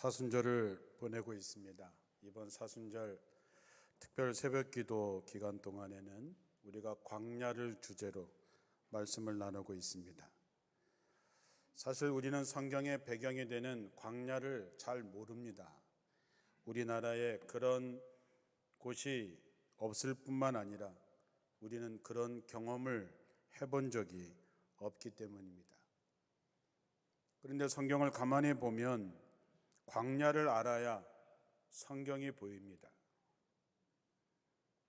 사순절을 보내고 있습니다. 이번 사순절 특별 새벽기도 기간 동안에는 우리가 광야를 주제로 말씀을 나누고 있습니다. 사실 우리는 성경의 배경이 되는 광야를 잘 모릅니다. 우리나라에 그런 곳이 없을 뿐만 아니라 우리는 그런 경험을 해본 적이 없기 때문입니다. 그런데 성경을 가만히 보면 광야를 알아야 성경이 보입니다.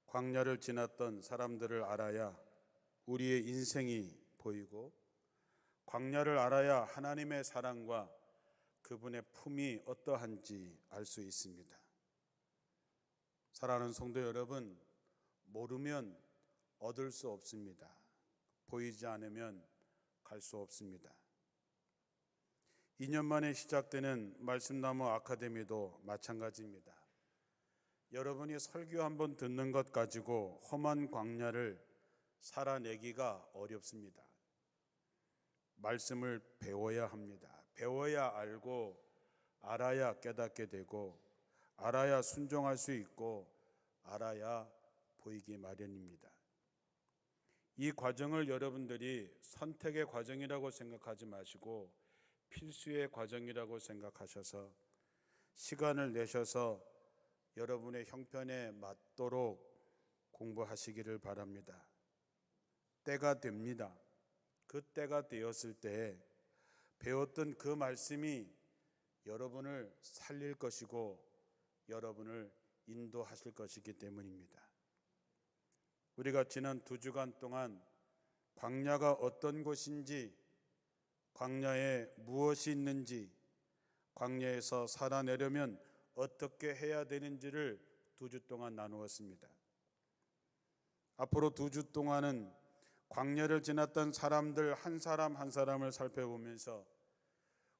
광야를 지났던 사람들을 알아야 우리의 인생이 보이고, 광야를 알아야 하나님의 사랑과 그분의 품이 어떠한지 알 수 있습니다. 사랑하는 성도 여러분, 모르면 얻을 수 없습니다. 보이지 않으면 갈 수 없습니다. 2년 만에 시작되는 말씀나무 아카데미도 마찬가지입니다. 여러분이 설교 한번 듣는 것 가지고 험한 광야를 살아내기가 어렵습니다. 말씀을 배워야 합니다. 배워야 알고, 알아야 깨닫게 되고, 알아야 순종할 수 있고, 알아야 보이기 마련입니다. 이 과정을 여러분들이 선택의 과정이라고 생각하지 마시고 필수의 과정이라고 생각하셔서 시간을 내셔서 여러분의 형편에 맞도록 공부하시기를 바랍니다. 때가 됩니다. 그 때가 되었을 때 배웠던 그 말씀이 여러분을 살릴 것이고 여러분을 인도하실 것이기 때문입니다. 우리가 지난 2주간 동안 광야가 어떤 곳인지, 광야에 무엇이 있는지, 광야에서 살아내려면 어떻게 해야 되는지를 2주 동안 나누었습니다. 앞으로 2주 동안은 광야를 지났던 사람들 한 사람 한 사람을 살펴보면서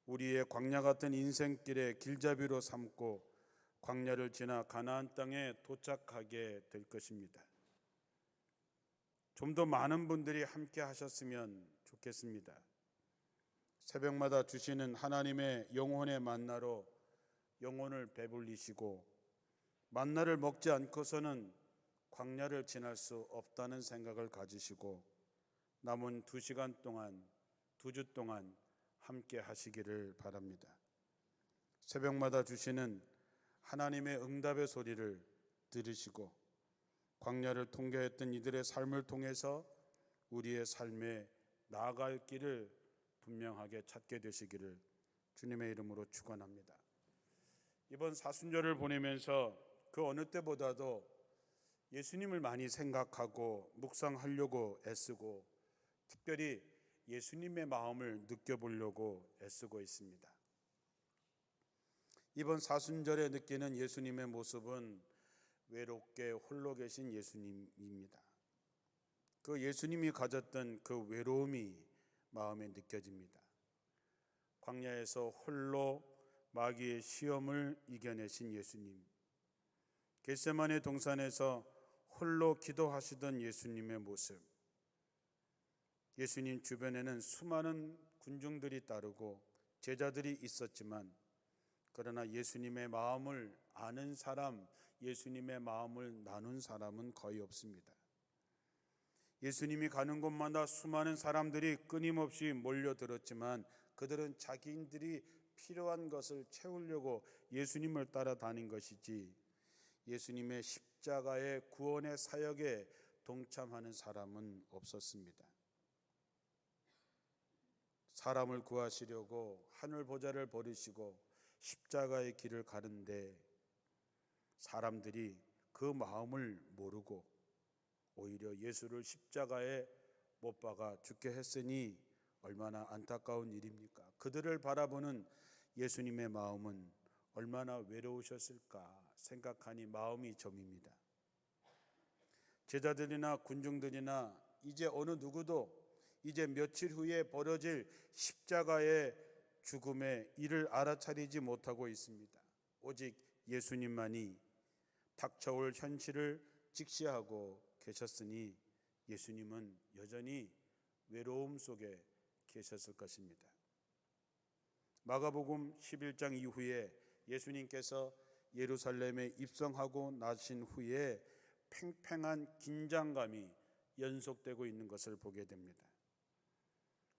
우리의 광야 같은 인생길의 길잡이로 삼고 광야를 지나 가나안 땅에 도착하게 될 것입니다. 좀 더 많은 분들이 함께 하셨으면 좋겠습니다. 새벽마다 주시는 하나님의 영혼의 만나로 영혼을 배불리시고, 만나를 먹지 않고서는 광야를 지날 수 없다는 생각을 가지시고 남은 2시간 동안, 2주 동안 함께 하시기를 바랍니다. 새벽마다 주시는 하나님의 응답의 소리를 들으시고 광야를 통과했던 이들의 삶을 통해서 우리의 삶에 나아갈 길을 분명하게 찾게 되시기를 주님의 이름으로 축원합니다. 이번 사순절을 보내면서 그 어느 때보다도 예수님을 많이 생각하고 묵상하려고 애쓰고, 특별히 예수님의 마음을 느껴보려고 애쓰고 있습니다. 이번 사순절에 느끼는 예수님의 모습은 외롭게 홀로 계신 예수님입니다. 그 예수님이 가졌던 그 외로움이 마음에 느껴집니다. 광야에서 홀로 마귀의 시험을 이겨내신 예수님, 겟세마네 동산에서 홀로 기도하시던 예수님의 모습, 예수님 주변에는 수많은 군중들이 따르고 제자들이 있었지만 그러나 예수님의 마음을 아는 사람, 예수님의 마음을 나눈 사람은 거의 없습니다. 예수님이 가는 곳마다 수많은 사람들이 끊임없이 몰려들었지만 그들은 자기들이 필요한 것을 채우려고 예수님을 따라다닌 것이지 예수님의 십자가의 구원의 사역에 동참하는 사람은 없었습니다. 사람을 구하시려고 하늘 보좌를 버리시고 십자가의 길을 가는데 사람들이 그 마음을 모르고 오히려 예수를 십자가에 못 박아 죽게 했으니 얼마나 안타까운 일입니까? 그들을 바라보는 예수님의 마음은 얼마나 외로우셨을까 생각하니 마음이 점입니다. 제자들이나 군중들이나 이제 어느 누구도 이제 며칠 후에 벌어질 십자가의 죽음의 일을 알아차리지 못하고 있습니다. 오직 예수님만이 닥쳐올 현실을 직시하고 계셨으니 예수님은 여전히 외로움 속에 계셨을 것입니다. 마가복음 11장 이후에 예수님께서 예루살렘에 입성하고 나신 후에 팽팽한 긴장감이 연속되고 있는 것을 보게 됩니다.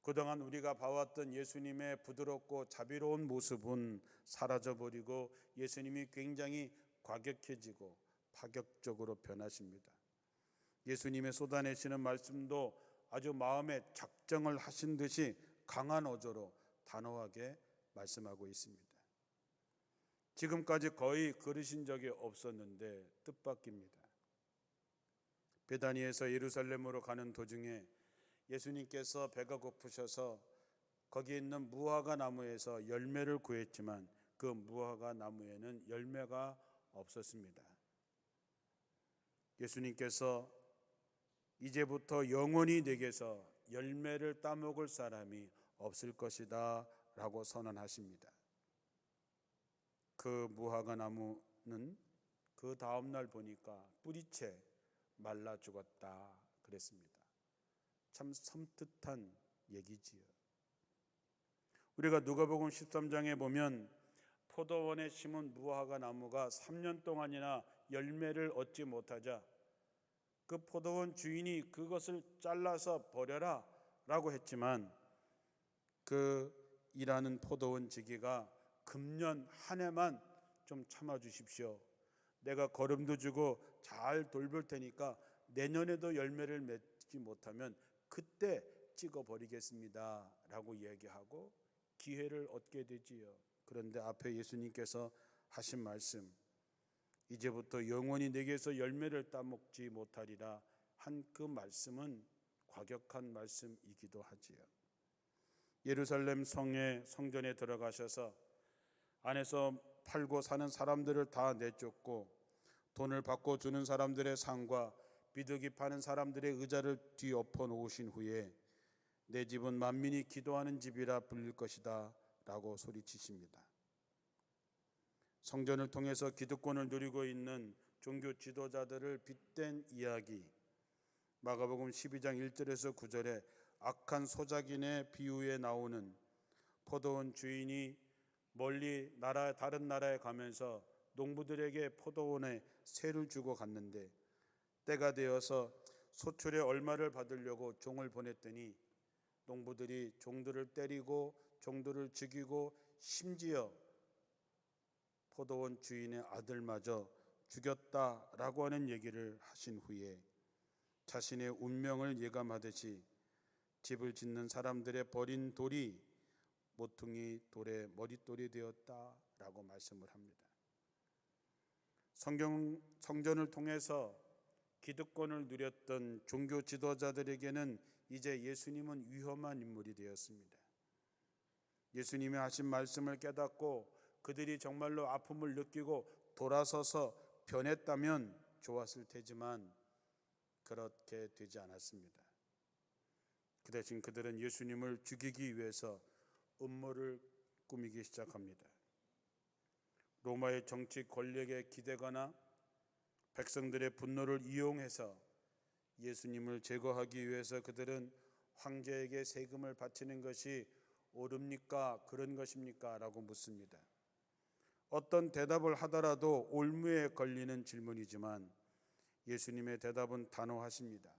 그동안 우리가 봐왔던 예수님의 부드럽고 자비로운 모습은 사라져버리고 예수님이 굉장히 과격해지고 파격적으로 변하십니다. 예수님의 쏟아내시는 말씀도 아주 마음에 작정을 하신 듯이 강한 어조로 단호하게 말씀하고 있습니다. 지금까지 거의 그러신 적이 없었는데 뜻밖입니다. 베다니에서 예루살렘으로 가는 도중에 예수님께서 배가 고프셔서 거기 있는 무화과 나무에서 열매를 구했지만 그 무화과 나무에는 열매가 없었습니다. 예수님께서 이제부터 영원히 내게서 열매를 따먹을 사람이 없을 것이다 라고 선언하십니다. 그 무화과 나무는 그 다음날 보니까 뿌리채 말라 죽었다 그랬습니다. 참 섬뜩한 얘기지요. 우리가 누가복음 13장에 보면 포도원에 심은 무화과 나무가 3년 동안이나 열매를 얻지 못하자 그 포도원 주인이 그것을 잘라서 버려라 라고 했지만 그 일하는 포도원 지기가 금년 한 해만 좀 참아주십시오. 내가 거름도 주고 잘 돌볼 테니까 내년에도 열매를 맺지 못하면 그때 찍어버리겠습니다 라고 얘기하고 기회를 얻게 되지요. 그런데 앞에 예수님께서 하신 말씀, 이제부터 영원히 내게서 열매를 따먹지 못하리라 한 그 말씀은 과격한 말씀이기도 하지요. 예루살렘 성전에 들어가셔서 안에서 팔고 사는 사람들을 다 내쫓고 돈을 받고 주는 사람들의 상과 비둘기 파는 사람들의 의자를 뒤엎어 놓으신 후에 내 집은 만민이 기도하는 집이라 불릴 것이다 라고 소리치십니다. 성전을 통해서 기득권을 누리고 있는 종교 지도자들을 빗댄 이야기, 마가복음 12장 1절에서 9절에 악한 소작인의 비유에 나오는 포도원 주인이 멀리 다른 나라에 가면서 농부들에게 포도원에 세를 주고 갔는데 때가 되어서 소출의 얼마를 받으려고 종을 보냈더니 농부들이 종들을 때리고 종들을 죽이고 심지어 포도원 주인의 아들마저 죽였다라고 하는 얘기를 하신 후에 자신의 운명을 예감하듯이 집을 짓는 사람들의 버린 돌이 모퉁이 돌의 머릿돌이 되었다라고 말씀을 합니다. 성전을 통해서 기득권을 누렸던 종교 지도자들에게는 이제 예수님은 위험한 인물이 되었습니다. 예수님의 하신 말씀을 깨닫고 그들이 정말로 아픔을 느끼고 돌아서서 변했다면 좋았을 테지만 그렇게 되지 않았습니다. 그 대신 그들은 예수님을 죽이기 위해서 음모를 꾸미기 시작합니다. 로마의 정치 권력에 기대거나 백성들의 분노를 이용해서 예수님을 제거하기 위해서 그들은 황제에게 세금을 바치는 것이 옳습니까? 그런 것입니까? 라고 묻습니다. 어떤 대답을 하더라도 올무에 걸리는 질문이지만 예수님의 대답은 단호하십니다.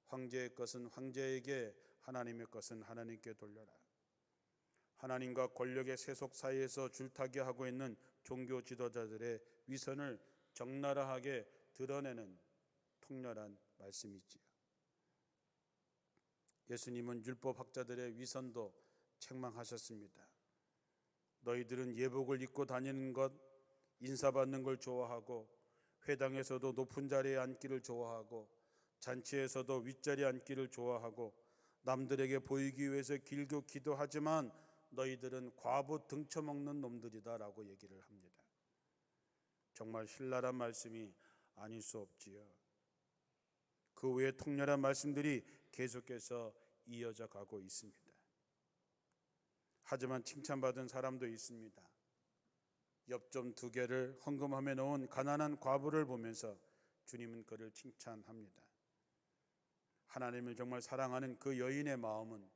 황제의 것은 황제에게, 하나님의 것은 하나님께 돌려라. 하나님과 권력의 세속 사이에서 줄타기 하고 있는 종교 지도자들의 위선을 적나라하게 드러내는 통렬한 말씀이지요. 예수님은 율법학자들의 위선도 책망하셨습니다. 너희들은 예복을 입고 다니는 것, 인사받는 걸 좋아하고 회당에서도 높은 자리에 앉기를 좋아하고 잔치에서도 윗자리에 앉기를 좋아하고 남들에게 보이기 위해서 길고 기도하지만 너희들은 과부 등쳐먹는 놈들이다 라고 얘기를 합니다. 정말 신랄한 말씀이 아닐 수 없지요. 그 외에 통렬한 말씀들이 계속해서 이어져 가고 있습니다. 하지만 칭찬받은 사람도 있습니다. 엽전 2개를 헌금함에 넣은 가난한 과부를 보면서 주님은 그를 칭찬합니다. 하나님을 정말 사랑하는 그 여인의 마음은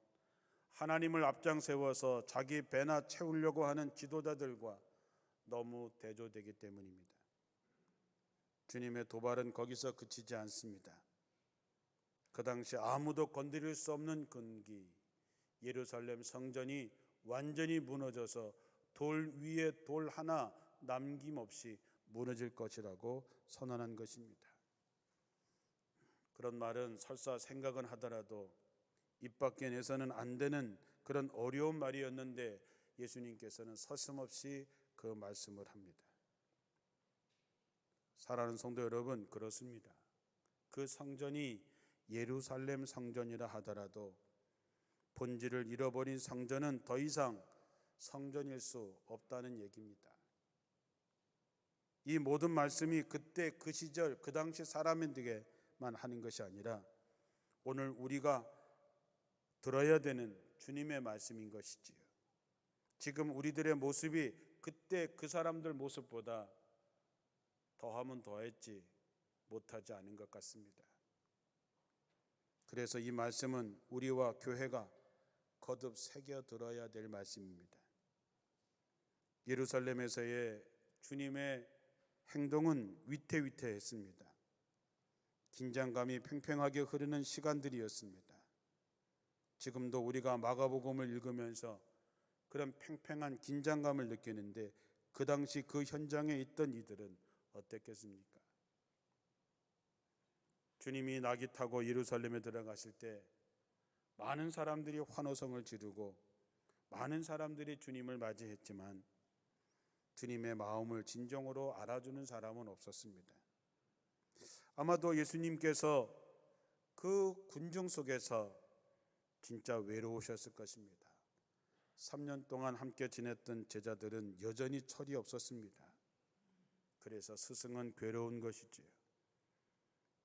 하나님을 앞장 세워서 자기 배나 채우려고 하는 지도자들과 너무 대조되기 때문입니다. 주님의 도발은 거기서 그치지 않습니다. 그 당시 아무도 건드릴 수 없는 근기, 예루살렘 성전이 완전히 무너져서 돌 위에 돌 하나 남김없이 무너질 것이라고 선언한 것입니다. 그런 말은 설사 생각은 하더라도 입 밖에 내서는 안 되는 그런 어려운 말이었는데 예수님께서는 서슴없이 그 말씀을 합니다. 사랑하는 성도 여러분, 그렇습니다. 그 성전이 예루살렘 성전이라 하더라도 본질을 잃어버린 성전은 더 이상 성전일 수 없다는 얘기입니다. 이 모든 말씀이 그때 그 시절 그 당시 사람에게만 하는 것이 아니라 오늘 우리가 들어야 되는 주님의 말씀인 것이지요. 지금 우리들의 모습이 그때 그 사람들 모습보다 더하면 더했지 못하지 않은 것 같습니다. 그래서 이 말씀은 우리와 교회가 거듭 새겨 들어야 될 말씀입니다. 예루살렘에서의 주님의 행동은 위태위태했습니다. 긴장감이 팽팽하게 흐르는 시간들이었습니다. 지금도 우리가 마가복음을 읽으면서 그런 팽팽한 긴장감을 느끼는데 그 당시 그 현장에 있던 이들은 어땠겠습니까? 주님이 낙이 타고 예루살렘에 들어가실 때 많은 사람들이 환호성을 지르고 많은 사람들이 주님을 맞이했지만 주님의 마음을 진정으로 알아주는 사람은 없었습니다. 아마도 예수님께서 그 군중 속에서 진짜 외로우셨을 것입니다. 3년 동안 함께 지냈던 제자들은 여전히 철이 없었습니다. 그래서 스승은 괴로운 것이지요.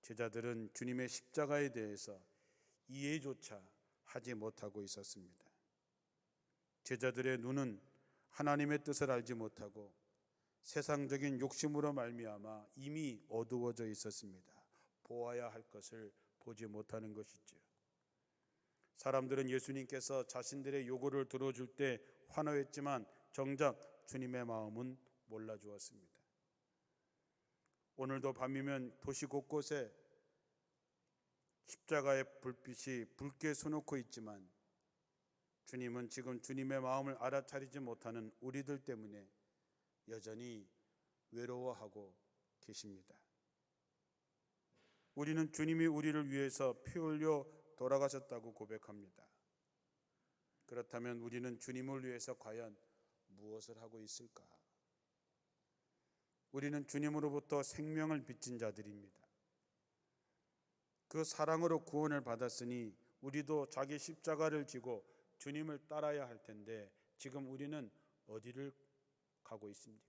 제자들은 주님의 십자가에 대해서 이해조차 하지 못하고 있었습니다. 제자들의 눈은 하나님의 뜻을 알지 못하고 세상적인 욕심으로 말미암아 이미 어두워져 있었습니다. 보아야 할 것을 보지 못하는 것이지요. 사람들은 예수님께서 자신들의 요구를 들어줄 때 환호했지만 정작 주님의 마음은 몰라주었습니다. 오늘도 밤이면 도시 곳곳에 십자가의 불빛이 붉게 수놓고 있지만 주님은 지금 주님의 마음을 알아차리지 못하는 우리들 때문에 여전히 외로워하고 계십니다. 우리는 주님이 우리를 위해서 피 흘려 돌아가셨다고 고백합니다. 그렇다면 우리는 주님을 위해서 과연 무엇을 하고 있을까? 우리는 주님으로부터 생명을 빚진 자들입니다. 그 사랑으로 구원을 받았으니 우리도 자기 십자가를 지고 주님을 따라야 할 텐데 지금 우리는 어디를 가고 있습니까?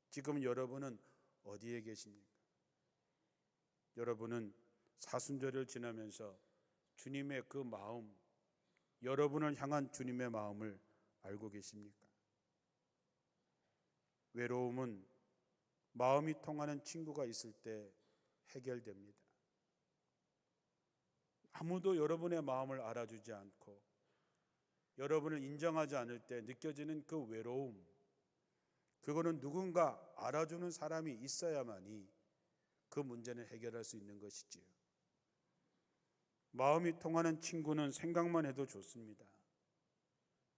지금 여러분은 어디에 계십니까? 여러분은 사순절을 지나면서 주님의 그 마음, 여러분을 향한 주님의 마음을 알고 계십니까? 외로움은 마음이 통하는 친구가 있을 때 해결됩니다. 아무도 여러분의 마음을 알아주지 않고 여러분을 인정하지 않을 때 느껴지는 그 외로움, 그거는 누군가 알아주는 사람이 있어야만이 그 문제는 해결할 수 있는 것이지요. 마음이 통하는 친구는 생각만 해도 좋습니다.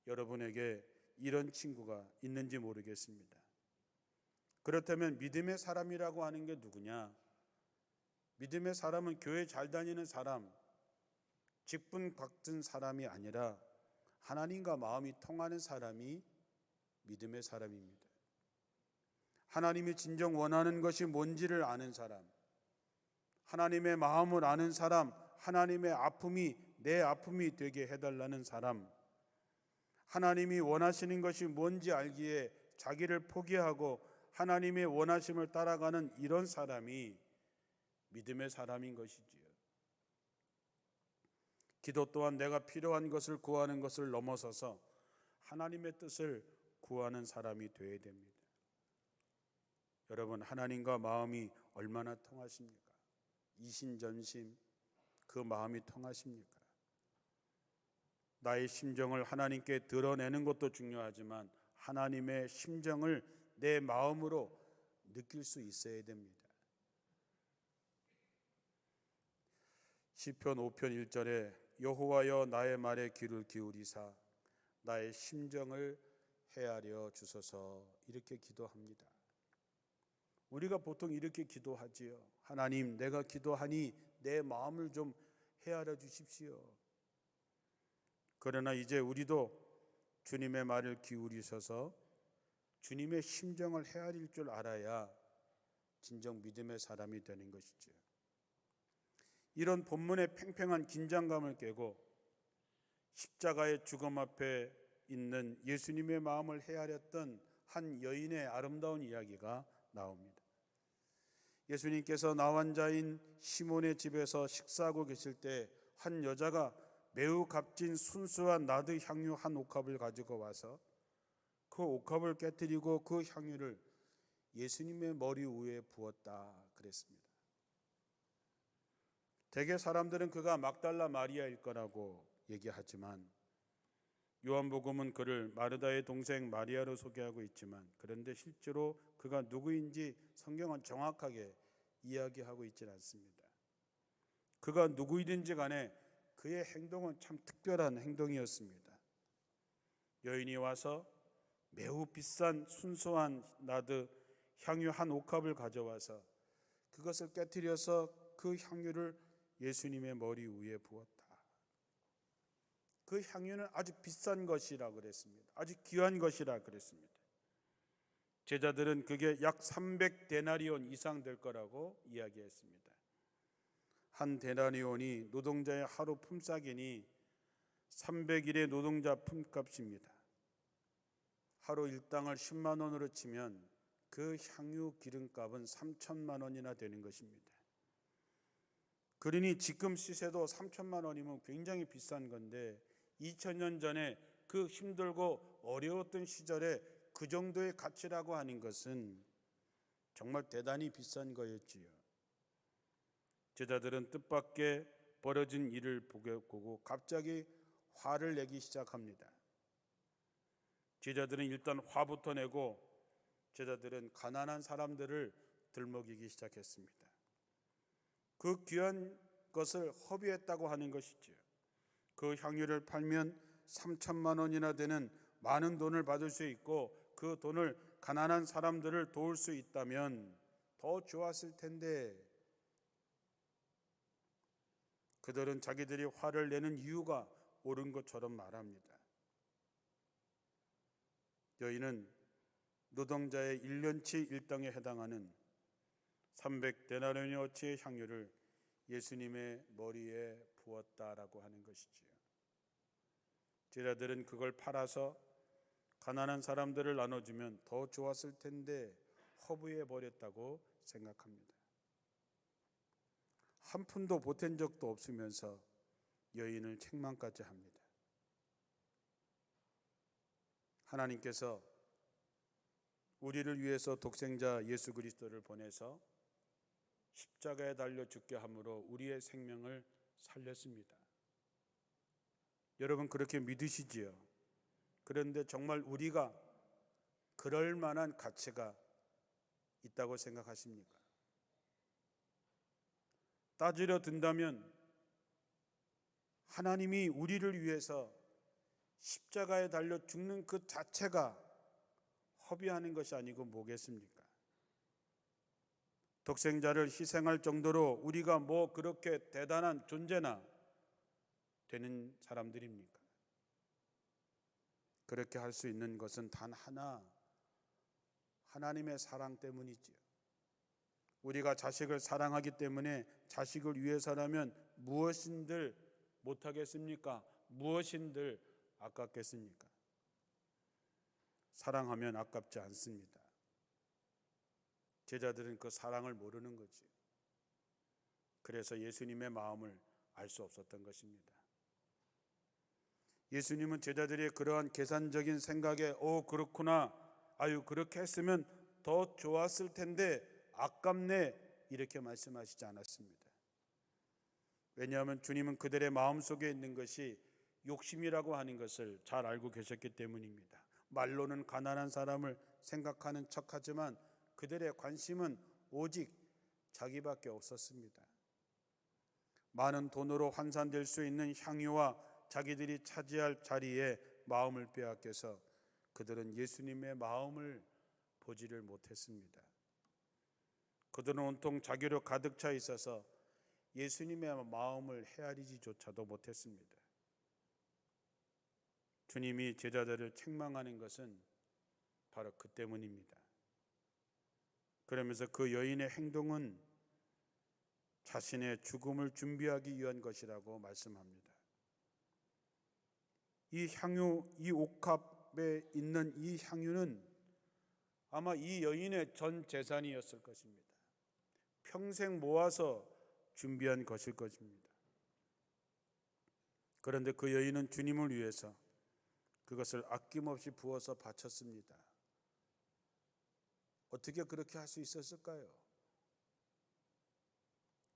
여러분에게 이런 친구가 있는지 모르겠습니다. 그렇다면 믿음의 사람이라고 하는 게 누구냐? 믿음의 사람은 교회 잘 다니는 사람, 직분 받은 사람이 아니라 하나님과 마음이 통하는 사람이 믿음의 사람입니다. 하나님이 진정 원하는 것이 뭔지를 아는 사람, 하나님의 마음을 아는 사람, 하나님의 아픔이 내 아픔이 되게 해달라는 사람, 하나님이 원하시는 것이 뭔지 알기에 자기를 포기하고 하나님의 원하심을 따라가는 이런 사람이 믿음의 사람인 것이지요. 기도 또한 내가 필요한 것을 구하는 것을 넘어서서 하나님의 뜻을 구하는 사람이 되어야 됩니다. 여러분, 하나님과 마음이 얼마나 통하십니까? 이신전심 그 마음이 통하십니까? 나의 심정을 하나님께 드러내는 것도 중요하지만 하나님의 심정을 내 마음으로 느낄 수 있어야 됩니다. 시편 5편 1절에 여호와여 나의 말에 귀를 기울이사 나의 심정을 헤아려 주소서, 이렇게 기도합니다. 우리가 보통 이렇게 기도하지요. 하나님, 내가 기도하니 내 마음을 좀 헤아려 주십시오. 그러나 이제 우리도 주님의 말을 기울이셔서 주님의 심정을 헤아릴 줄 알아야 진정 믿음의 사람이 되는 것이죠. 이런 본문의 팽팽한 긴장감을 깨고 십자가의 죽음 앞에 있는 예수님의 마음을 헤아렸던 한 여인의 아름다운 이야기가 나옵니다. 예수님께서 나환자인 시몬의 집에서 식사하고 계실 때 한 여자가 매우 값진 순수한 나드 향유 한 옥합을 가지고 와서 그 옥합을 깨뜨리고 그 향유를 예수님의 머리 위에 부었다 그랬습니다. 대개 사람들은 그가 막달라 마리아일 거라고 얘기하지만 요한복음은 그를 마르다의 동생 마리아로 소개하고 있지만, 그런데 실제로 그가 누구인지 성경은 정확하게 이야기하고 있지는 않습니다. 그가 누구이든지 간에 그의 행동은 참 특별한 행동이었습니다. 여인이 와서 매우 비싼 순수한 나드 향유 한 옥합을 가져와서 그것을 깨뜨려서 그 향유를 예수님의 머리 위에 부었다. 그 향유는 아주 비싼 것이라 그랬습니다. 아주 귀한 것이라 그랬습니다. 제자들은 그게 약 300데나리온 이상 될 거라고 이야기했습니다. 한 데나리온이 노동자의 하루 품삯이니 300일의 노동자 품값입니다. 하루 일당을 10만 원으로 치면 그 향유 기름값은 3천만 원이나 되는 것입니다. 그러니 지금 시세도 3천만 원이면 굉장히 비싼 건데 2000년 전에 그 힘들고 어려웠던 시절에 그 정도의 가치라고 하는 것은 정말 대단히 비싼 거였지요. 제자들은 뜻밖의 벌어진 일을 보고 갑자기 화를 내기 시작합니다. 제자들은 일단 화부터 내고 제자들은 가난한 사람들을 들먹이기 시작했습니다. 그 귀한 것을 허비했다고 하는 것이죠. 그 향유를 팔면 3천만 원이나 되는 많은 돈을 받을 수 있고 그 돈을 가난한 사람들을 도울 수 있다면 더 좋았을 텐데, 그들은 자기들이 화를 내는 이유가 옳은 것처럼 말합니다. 여인은 노동자의 1년치 일당에 해당하는 300데나리온어치의 향유를 예수님의 머리에 부었다라고 하는 것이지요. 제자들은 그걸 팔아서 가난한 사람들을 나눠주면 더 좋았을 텐데 허비해 버렸다고 생각합니다. 한 푼도 보탠 적도 없으면서 여인을 책망까지 합니다. 하나님께서 우리를 위해서 독생자 예수 그리스도를 보내서 십자가에 달려 죽게 함으로 우리의 생명을 살렸습니다. 여러분 그렇게 믿으시지요? 그런데 정말 우리가 그럴 만한 가치가 있다고 생각하십니까? 따지려 든다면 하나님이 우리를 위해서 십자가에 달려 죽는 그 자체가 허비하는 것이 아니고 뭐겠습니까? 독생자를 희생할 정도로 우리가 뭐 그렇게 대단한 존재나 되는 사람들입니까? 그렇게 할 수 있는 것은 단 하나, 하나님의 사랑 때문이지요. 우리가 자식을 사랑하기 때문에 자식을 위해서라면 무엇인들 못하겠습니까? 무엇인들 아깝겠습니까? 사랑하면 아깝지 않습니다. 제자들은 그 사랑을 모르는 거지. 그래서 예수님의 마음을 알 수 없었던 것입니다. 예수님은 제자들의 그러한 계산적인 생각에 그렇구나, 아유 그렇게 했으면 더 좋았을 텐데 아깝네, 이렇게 말씀하시지 않았습니다. 왜냐하면 주님은 그들의 마음속에 있는 것이 욕심이라고 하는 것을 잘 알고 계셨기 때문입니다. 말로는 가난한 사람을 생각하는 척하지만 그들의 관심은 오직 자기밖에 없었습니다. 많은 돈으로 환산될 수 있는 향유와 자기들이 차지할 자리에 마음을 빼앗겨서 그들은 예수님의 마음을 보지를 못했습니다. 그들은 온통 자기로 가득 차 있어서 예수님의 마음을 헤아리지조차도 못했습니다. 주님이 제자들을 책망하는 것은 바로 그 때문입니다. 그러면서 그 여인의 행동은 자신의 죽음을 준비하기 위한 것이라고 말씀합니다. 이 향유, 이 옥합에 있는 이 향유는 아마 이 여인의 전 재산이었을 것입니다. 평생 모아서 준비한 것일 것입니다. 그런데 그 여인은 주님을 위해서 그것을 아낌없이 부어서 바쳤습니다. 어떻게 그렇게 할 수 있었을까요?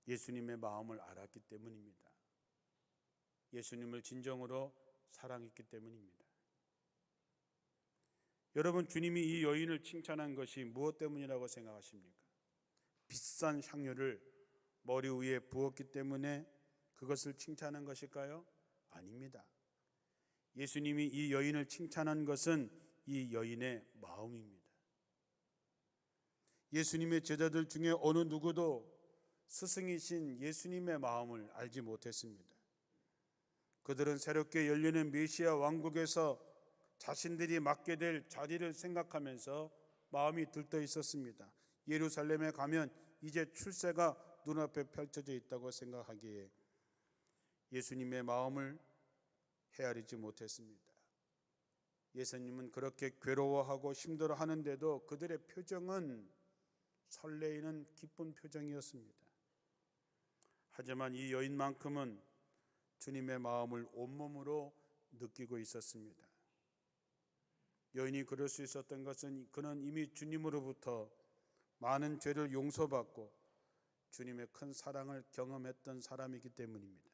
예수님의 마음을 알았기 때문입니다. 예수님을 진정으로 사랑했기 때문입니다. 여러분, 주님이 이 여인을 칭찬한 것이 무엇 때문이라고 생각하십니까? 비싼 향유를 머리 위에 부었기 때문에 그것을 칭찬한 것일까요? 아닙니다. 예수님이 이 여인을 칭찬한 것은 이 여인의 마음입니다. 예수님의 제자들 중에 어느 누구도 스승이신 예수님의 마음을 알지 못했습니다. 그들은 새롭게 열리는 메시아 왕국에서 자신들이 맡게 될 자리를 생각하면서 마음이 들떠 있었습니다. 예루살렘에 가면 이제 출세가 눈앞에 펼쳐져 있다고 생각하기에 예수님의 마음을 헤아리지 못했습니다. 예수님은 그렇게 괴로워하고 힘들어하는데도 그들의 표정은 설레이는 기쁜 표정이었습니다. 하지만 이 여인만큼은 주님의 마음을 온몸으로 느끼고 있었습니다. 여인이 그럴 수 있었던 것은 그는 이미 주님으로부터 많은 죄를 용서받고 주님의 큰 사랑을 경험했던 사람이기 때문입니다.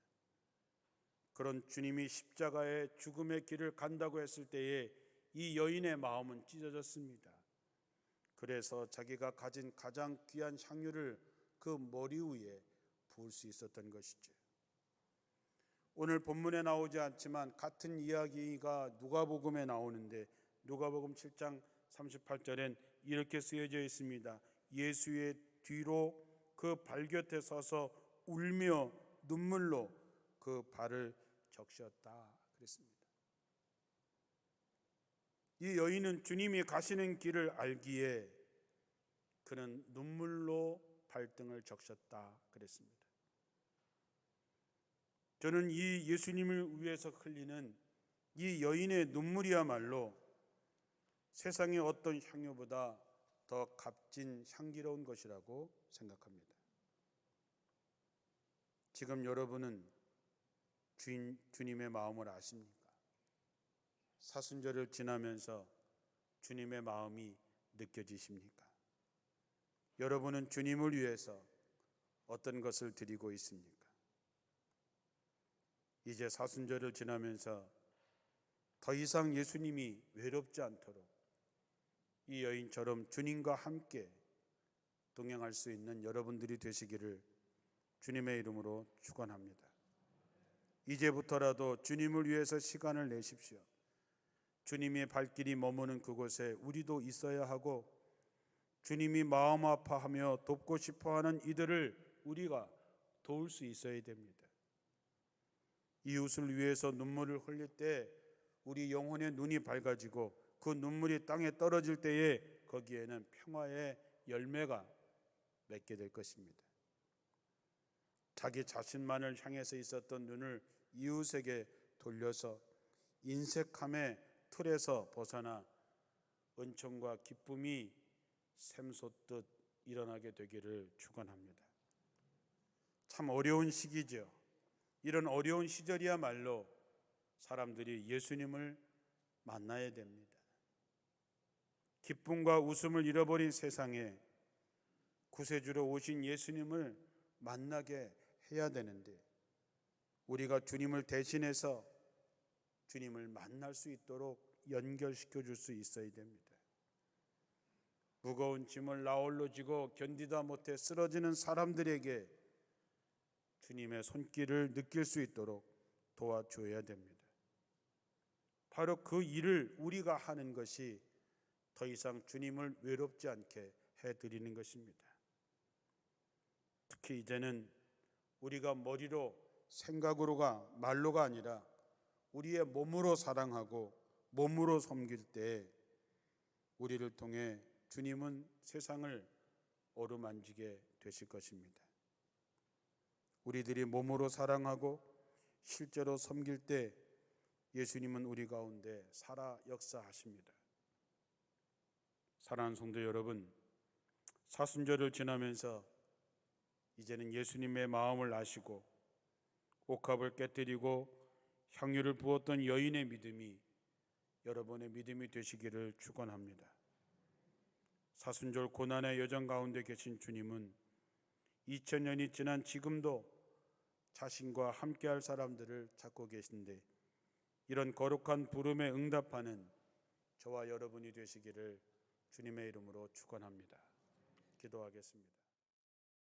그런 주님이 십자가의 죽음의 길을 간다고 했을 때에 이 여인의 마음은 찢어졌습니다. 그래서 자기가 가진 가장 귀한 향유를 그 머리 위에 부을 수 있었던 것이죠. 오늘 본문에 나오지 않지만 같은 이야기가 누가복음에 나오는데 누가복음 7장 38절엔 이렇게 쓰여져 있습니다. 예수의 뒤로 그 발 곁에 서서 울며 눈물로 그 발을 적셨다 그랬습니다. 이 여인은 주님이 가시는 길을 알기에 그는 눈물로 발등을 적셨다 그랬습니다. 저는 이 예수님을 위해서 흘리는 이 여인의 눈물이야말로 세상의 어떤 향유보다 더 값진 향기로운 것이라고 생각합니다. 지금 여러분은 주님의 마음을 아십니까? 사순절을 지나면서 주님의 마음이 느껴지십니까? 여러분은 주님을 위해서 어떤 것을 드리고 있습니까? 이제 사순절을 지나면서 더 이상 예수님이 외롭지 않도록 이 여인처럼 주님과 함께 동행할 수 있는 여러분들이 되시기를 주님의 이름으로 축원합니다. 이제부터라도 주님을 위해서 시간을 내십시오. 주님의 발길이 머무는 그곳에 우리도 있어야 하고 주님이 마음 아파하며 돕고 싶어하는 이들을 우리가 도울 수 있어야 됩니다. 이웃을 위해서 눈물을 흘릴 때 우리 영혼의 눈이 밝아지고 그 눈물이 땅에 떨어질 때에 거기에는 평화의 열매가 맺게 될 것입니다. 자기 자신만을 향해서 있었던 눈을 이웃에게 돌려서 인색함의 틀에서 벗어나 은총과 기쁨이 샘솟듯 일어나게 되기를 축원합니다. 참 어려운 시기죠. 이런 어려운 시절이야말로 사람들이 예수님을 만나야 됩니다. 기쁨과 웃음을 잃어버린 세상에 구세주로 오신 예수님을 만나게 해야 되는데 우리가 주님을 대신해서 주님을 만날 수 있도록 연결시켜 줄 수 있어야 됩니다. 무거운 짐을 나홀로 지고 견디다 못해 쓰러지는 사람들에게 주님의 손길을 느낄 수 있도록 도와줘야 됩니다. 바로 그 일을 우리가 하는 것이 더 이상 주님을 외롭지 않게 해드리는 것입니다. 특히 이제는 우리가 머리로 생각으로가 말로가 아니라 우리의 몸으로 사랑하고 몸으로 섬길 때 우리를 통해 주님은 세상을 어루만지게 되실 것입니다. 우리들이 몸으로 사랑하고 실제로 섬길 때 예수님은 우리 가운데 살아 역사하십니다. 사랑하는 성도 여러분, 사순절을 지나면서 이제는 예수님의 마음을 아시고 옥합을 깨뜨리고 향유를 부었던 여인의 믿음이 여러분의 믿음이 되시기를 축원합니다. 사순절 고난의 여정 가운데 계신 주님은 2000년이 지난 지금도 자신과 함께할 사람들을 찾고 계신데 이런 거룩한 부름에 응답하는 저와 여러분이 되시기를 주님의 이름으로 축원합니다. 기도하겠습니다.